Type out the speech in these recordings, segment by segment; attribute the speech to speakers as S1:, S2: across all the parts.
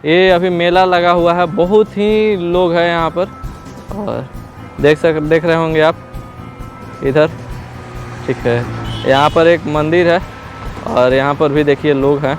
S1: ये अभी मेला लगा हुआ है, बहुत ही लोग हैं यहाँ पर। और देख रहे होंगे आप इधर, ठीक है। यहाँ पर एक मंदिर है और यहाँ पर भी देखिए लोग हैं।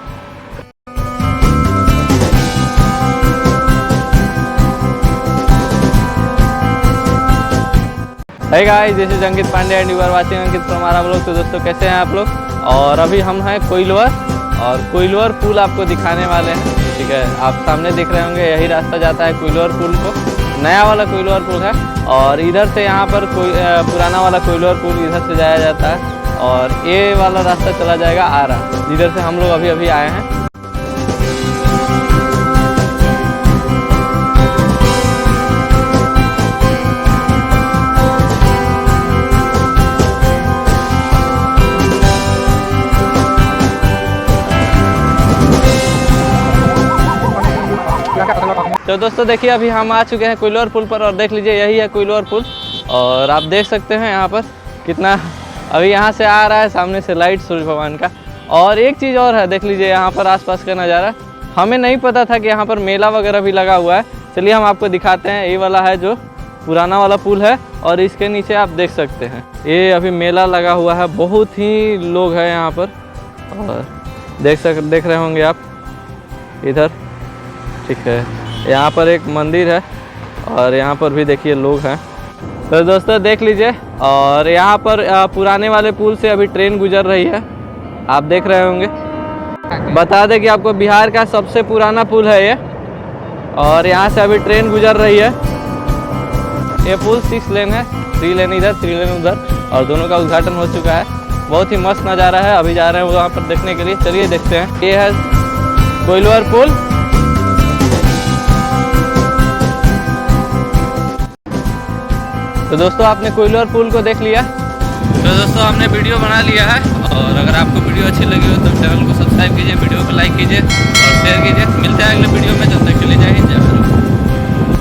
S1: Hey guys, this is Ankit Pandey and you are watching Ankit from Arrah vlog. तो दोस्तों कैसे हैं आप लोग? और अभी हम हैं कोइलवर और कोइलवर पुल आपको दिखाने वाले हैं, ठीक है। आप सामने देख रहे होंगे यही रास्ता जाता है कोइलवर पुल को, नया वाला कोइलवर पुल है। और इधर से यहाँ पर पुराना वाला कोइलवर पुल इधर से जाया जाता है और ये वाला रास्ता चला जाएगा आरा, जिधर से हम लोग अभी आए हैं। तो दोस्तों देखिए अभी हम आ चुके हैं कोइलवर पुल पर और देख लीजिए यही है कोइलवर पुल। और आप देख सकते हैं यहाँ पर कितना अभी यहाँ से आ रहा है सामने से लाइट सूर्य भगवान का। और एक चीज़ और है, देख लीजिए यहाँ पर आसपास का नज़ारा। हमें नहीं पता था कि यहाँ पर मेला वगैरह भी लगा हुआ है। चलिए हम आपको दिखाते हैं। ये वाला है जो पुराना वाला पुल है और इसके नीचे आप देख सकते हैं ये अभी मेला लगा हुआ है, बहुत ही लोग हैं यहाँ पर। और देख रहे होंगे आप इधर, ठीक है। यहाँ पर एक मंदिर है और यहाँ पर भी देखिए लोग हैं। तो दोस्तों देख लीजिए, और यहाँ पर पुराने वाले पुल से अभी ट्रेन गुजर रही है, आप देख रहे होंगे। बता दें कि आपको बिहार का सबसे पुराना पुल है ये, और यहाँ से अभी ट्रेन गुजर रही है। ये पुल 6 लेन है, 3 लेन इधर 3 लेन उधर, और दोनों का उद्घाटन हो चुका है। बहुत ही मस्त नज़ारा है। अभी जा रहे हैं वहाँ पर देखने के लिए, चलिए देखते हैं। ये है कोइलवर पुल। तो दोस्तों आपने कोइलवर पुल को देख लिया। तो दोस्तों हमने वीडियो बना लिया है, और अगर आपको वीडियो अच्छी लगी हो तो चैनल को सब्सक्राइब कीजिए, वीडियो को लाइक कीजिए और शेयर कीजिए। मिलते हैं अगले वीडियो में।